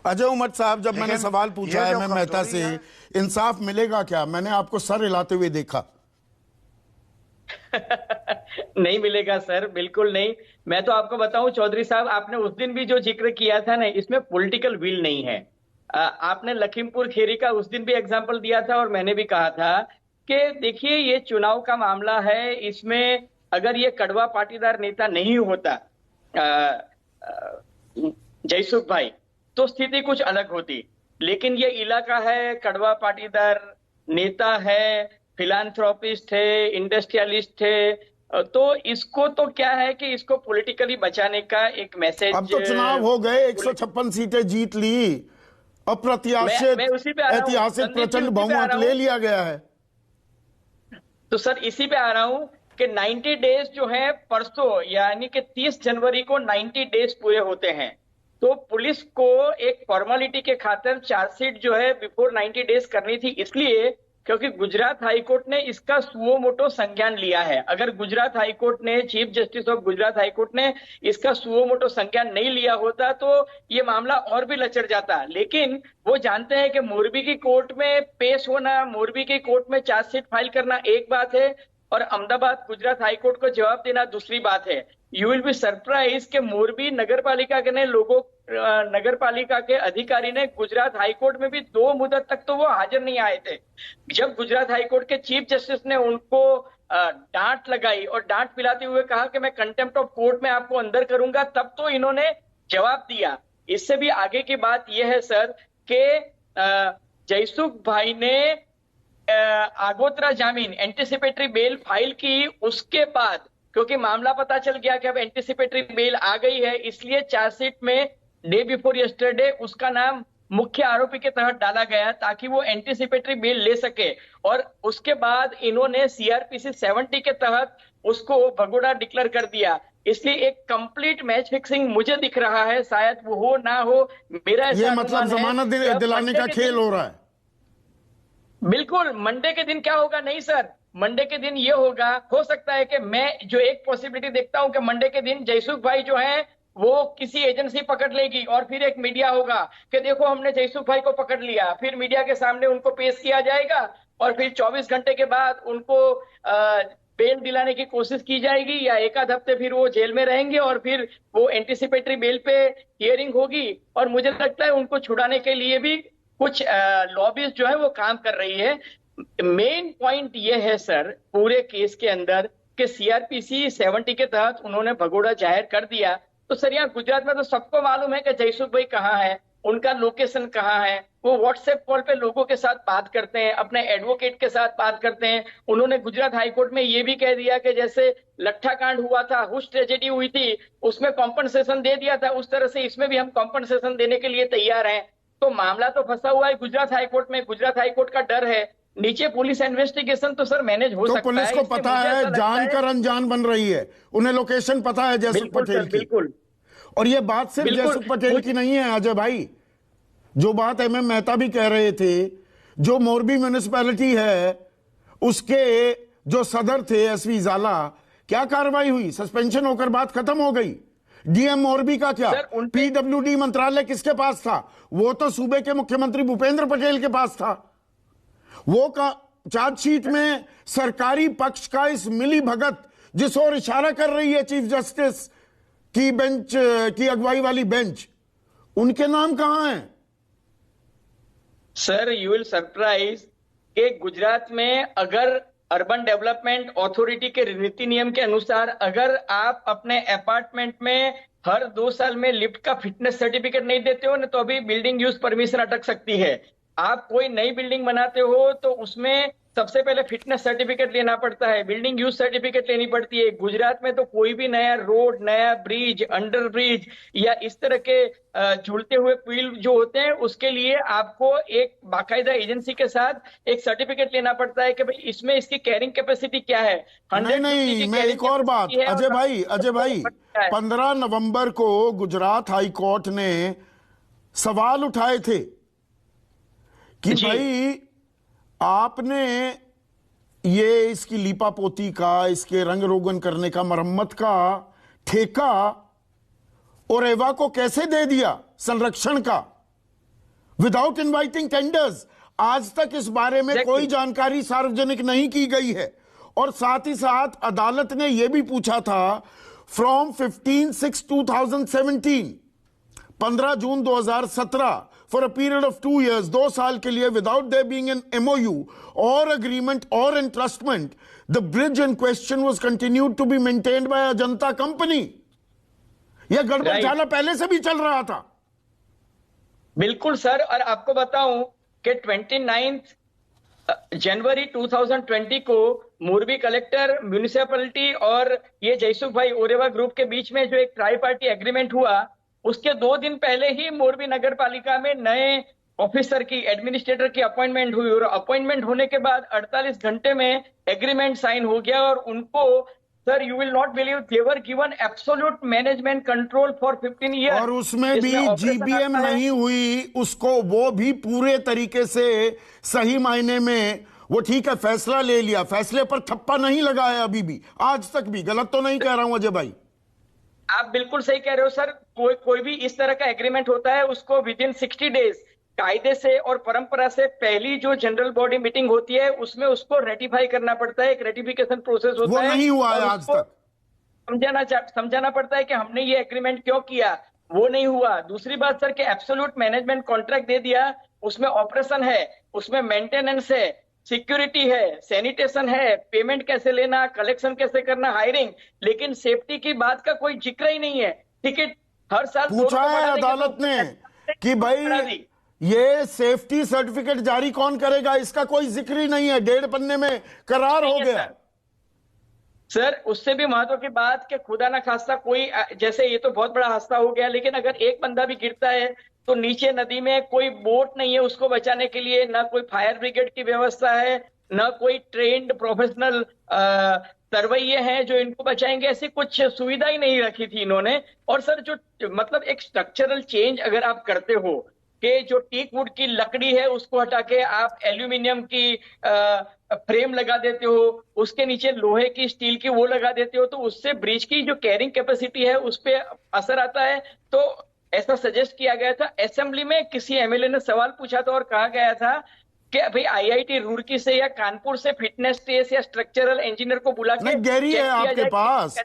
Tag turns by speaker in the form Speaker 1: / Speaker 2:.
Speaker 1: अजय उमर साहब, जब मैंने सवाल पूछा है मैं मेहता से, इंसाफ मिलेगा क्या? मैंने आपको सर हिलाते हुए देखा।
Speaker 2: नहीं मिलेगा सर, बिल्कुल नहीं। मैं तो आपको बताऊं चौधरी साहब, आपने उस दिन भी जो जिक्र किया था ना, इसमें पॉलिटिकल विल नहीं है। आपने लखीमपुर खीरी का उस दिन भी एग्जांपल दिया था और मैंने भी कहा था कि देखिए ये चुनाव का मामला है, इसमें अगर ये कड़वा पाटीदार नेता नहीं होता जयसुख भाई, तो स्थिति कुछ अलग होती। लेकिन ये इलाका है, कड़वा पाटीदार नेता है, फिलांथ्रोपिस्ट है, इंडस्ट्रियलिस्ट है, तो इसको तो क्या है कि इसको पॉलिटिकली बचाने का एक मैसेज।
Speaker 1: अब तो चुनाव हो गए, 156 सीटें जीत ली, अप्रत्याशित
Speaker 2: मैं उसी पे आ रहा हूँ
Speaker 1: ऐतिहासिक
Speaker 2: संदीप जी,
Speaker 1: प्रचंड
Speaker 2: उसी पे आ
Speaker 1: बहुमत
Speaker 2: रहा
Speaker 1: ले
Speaker 2: हूँ।
Speaker 1: लिया गया है।
Speaker 2: तो सर इसी पे आ रहा हूं कि 90 डेज जो है परसों, यानी कि 30 जनवरी को 90 डेज पूरे होते हैं। तो पुलिस को एक फॉर्मेलिटी के खातिर चार्जशीट जो है बिफोर 90 डेज करनी थी, इसलिए क्योंकि गुजरात हाईकोर्ट ने इसका सुओ मोटो संज्ञान लिया है। अगर गुजरात हाईकोर्ट ने, chief justice of Gujarat high court ने इसका सुओ मोटो संज्ञान नहीं लिया होता तो ये मामला और भी लचर जाता। लेकिन वो जानते हैं कि मोरबी की कोर्ट में पेश होना, मोरबी की कोर्ट में चार्जशीट फाइल करना एक बात है, और अहमदाबाद गुजरात हाईकोर्ट को जवाब देना दूसरी बात है। यू विल बी सरप्राइज कि मोरबी नगर पालिका के नगर पालिका के अधिकारी ने गुजरात हाईकोर्ट में भी 2 मुदत तक तो वो हाजिर नहीं आए थे। जब गुजरात हाईकोर्ट के चीफ जस्टिस ने उनको डांट लगाई और डांट पिलाते हुए कहा कि मैं कंटेम्प्ट ऑफ कोर्ट में आपको अंदर करूंगा, तब तो इन्होंने जवाब दिया। इससे भी आगे की बात यह है सर कि जयसुख भाई ने आगोतरा जामीन, एंटिसिपेटरी बेल फाइल की, उसके बाद क्योंकि मामला पता चल गया कि अब एंटिसिपेटरी बेल आ गई है, इसलिए चार्जशीट में डे बिफोर यस्टरडे उसका नाम मुख्य आरोपी के तहत डाला गया ताकि वो एंटिसिपेटरी बेल ले सके। और उसके बाद इन्होंने सीआरपीसी 70 के तहत उसको भगोड़ा डिक्लेयर कर दिया। इसलिए एक कंप्लीट मैच फिक्सिंग मुझे दिख रहा है, शायद वो हो ना हो, मेरा
Speaker 1: ये मतलब जमानत दिलाने का खेल हो रहा है।
Speaker 2: बिल्कुल। मंडे के दिन क्या होगा? नहीं सर, मंडे के दिन ये होगा, हो सकता है कि मैं जो एक पॉसिबिलिटी देखता हूं कि मंडे के दिन जयसुख भाई जो है वो किसी एजेंसी पकड़ लेगी और फिर एक मीडिया होगा कि देखो हमने जयसुख भाई को पकड़ लिया, फिर मीडिया के सामने उनको पेश किया जाएगा और फिर 24 घंटे के बाद उनको बेल दिलाने की कोशिश की जाएगी, या एक आध हफ्ते फिर वो जेल में रहेंगे और फिर वो एंटिसिपेटरी बेल पे हियरिंग होगी। और मुझे लगता है उनको छुड़ाने के लिए भी कुछ लॉबीज जो है वो काम कर रही है। मेन पॉइंट ये है सर पूरे केस के अंदर कि सीआरपीसी 70 के तहत उन्होंने भगोड़ा जाहिर कर दिया। तो सर यहाँ गुजरात में तो सबको मालूम है कि जयसुख भाई कहाँ है, उनका लोकेशन कहाँ है। वो व्हाट्सएप कॉल पे लोगों के साथ बात करते हैं, अपने एडवोकेट के साथ बात करते हैं। उन्होंने गुजरात हाईकोर्ट में ये भी कह दिया कि जैसे लट्ठा कांड हुआ था, हुश ट्रेजेडी हुई थी, उसमें कॉम्पनसेशन दे दिया था, उस तरह से इसमें भी हम कॉम्पनसेशन देने के लिए तैयार हैं। तो मामला तो फंसा हुआ है गुजरात हाईकोर्ट में, गुजरात हाईकोर्ट का डर है। नीचे पुलिस इन्वेस्टिगेशन तो सर मैनेज हो सकता है।
Speaker 1: तो पुलिस को पता है, जानकर अनजान बन रही है, उन्हें लोकेशन पता है जयसुख पटेल की।
Speaker 2: बिल्कुल।
Speaker 1: और ये बात सिर्फ जयसुख पटेल की नहीं है अजय भाई, जो बात एमएम मेहता भी कह रहे थे, जो मोरबी म्युनिसिपैलिटी है उसके जो सदर थे एसवी जाला, क्या कार्रवाई हुई? सस्पेंशन होकर बात खत्म हो गई। डीएम मोरबी का क्या? पीडब्ल्यूडी मंत्रालय किसके पास था? वो तो सूबे के मुख्यमंत्री भूपेंद्र पटेल के पास था। वो का चार्जशीट में सरकारी पक्ष का इस मिली भगत जिस ओर इशारा कर रही है चीफ जस्टिस की बेंच की अगुवाई वाली बेंच, उनके नाम कहां हैं?
Speaker 2: सर यू विल सरप्राइज कि गुजरात में अगर अर्बन डेवलपमेंट अथॉरिटी के नीति नियम के अनुसार अगर आप अपने अपार्टमेंट में हर 2 साल में लिफ्ट का फिटनेस सर्टिफिकेट नहीं देते हो ना, तो अभी बिल्डिंग यूज परमिशन अटक सकती है। आप कोई नई बिल्डिंग बनाते हो तो उसमें सबसे पहले फिटनेस सर्टिफिकेट लेना पड़ता है, बिल्डिंग यूज सर्टिफिकेट लेनी पड़ती है। गुजरात में तो कोई भी नया रोड, नया ब्रिज, अंडर ब्रिज या इस तरह के झूलते हुए पुल जो होते हैं, उसके लिए आपको एक बाकायदा एजेंसी के साथ एक सर्टिफिकेट लेना पड़ता है कि भाई इसमें इसकी कैरिंग कैपेसिटी क्या है।
Speaker 1: नहीं, मैं एक और बात अजय भाई 15 नवंबर को गुजरात हाईकोर्ट ने सवाल उठाए थे कि भाई आपने ये इसकी लीपापोती का, इसके रंग रोगन करने का, मरम्मत का ठेका और एवा को कैसे दे दिया संरक्षण का? Without inviting tenders. आज तक इस बारे में कोई जानकारी सार्वजनिक नहीं की गई है। और साथ ही साथ अदालत ने यह भी पूछा था फ्रॉम 15/6/2017, 15 जून 2017, for a period of 2 years, 2 साल के लिए, without there being an MOU और अग्रीमेंट और entrustment, the bridge in question was continued to be maintained by Ajanta company. यह गड़बड़ झाला पहले से भी चल रहा था।
Speaker 2: बिल्कुल सर। और आपको बताऊं कि 29 जनवरी 2020 को मोरबी कलेक्टर, म्यूनिसिपैलिटी और ये जयसुख भाई ओरेवा ग्रुप के बीच में जो एक ट्राई पार्टी एग्रीमेंट हुआ, उसके 2 दिन पहले ही मोरबी नगर पालिका में नए ऑफिसर की, एडमिनिस्ट्रेटर की अपॉइंटमेंट हुई। और अपॉइंटमेंट होने के बाद 48 घंटे में एग्रीमेंट साइन हो गया। और उनको, sir, you will not believe, they were given absolute management control for 15 year.
Speaker 1: और उसमें भी GBM नहीं हुई उसको, वो भी पूरे तरीके से सही मायने में, वो ठीक है फैसला ले लिया, फैसले पर ठप्पा नहीं लगाया अभी भी, आज तक भी। गलत तो नहीं कह रहा हूं अजय भाई?
Speaker 2: आप बिल्कुल सही कह रहे हो सर। कोई भी इस तरह का एग्रीमेंट होता है, उसको विद इन 60 डेज कायदे से और परंपरा से पहली जो जनरल बॉडी मीटिंग होती है उसमें उसको रेटिफाई करना पड़ता है। एक रेटिफिकेशन प्रोसेस होता
Speaker 1: वो
Speaker 2: है।
Speaker 1: नहीं हुआ है आज तक।
Speaker 2: समझाना पड़ता है कि हमने ये एग्रीमेंट क्यों किया, वो नहीं हुआ। दूसरी बात सर, कि एब्सोल्यूट मैनेजमेंट कॉन्ट्रैक्ट दे दिया, उसमें ऑपरेशन है, उसमें मेंटेनेंस है, सिक्योरिटी है, सैनिटेशन है, पेमेंट कैसे लेना, कलेक्शन कैसे करना, हायरिंग, लेकिन सेफ्टी की बात का कोई जिक्र ही नहीं है। टिकट हर साल
Speaker 1: पूछा है अदालत ने कि भाई ये सेफ्टी सर्टिफिकेट जारी कौन करेगा, इसका कोई जिक्र ही नहीं है। 1.5 पन्ने में करार हो गया।
Speaker 2: सर, उससे भी महत्व की बात कि खुदा ना खास्ता कोई, जैसे ये तो बहुत बड़ा हादसा हो गया, लेकिन अगर एक बंदा भी गिरता है तो नीचे नदी में कोई बोट नहीं है उसको बचाने के लिए, ना कोई फायर ब्रिगेड की व्यवस्था है, ना कोई ट्रेन्ड प्रोफेशनल तरवैये हैं जो इनको बचाएंगे। ऐसी कुछ सुविधा ही नहीं रखी थी इन्होंने। और सर, जो मतलब एक स्ट्रक्चरल चेंज अगर आप करते हो कि जो टीक वुड की लकड़ी है उसको हटा के आप एल्यूमिनियम की फ्रेम लगा देते हो, उसके नीचे लोहे की, स्टील की वो लगा देते हो, तो उससे ब्रिज की जो कैरिंग कैपेसिटी है उस पर असर आता है। तो ऐसा सजेस्ट किया गया था। असेंबली में किसी MLA ने सवाल पूछा था और कहा गया था कि भाई IIT रुड़की से या कानपुर से फिटनेस टेस्ट या स्ट्रक्चरल इंजीनियर को बुला के
Speaker 1: गैरी है आपके पास,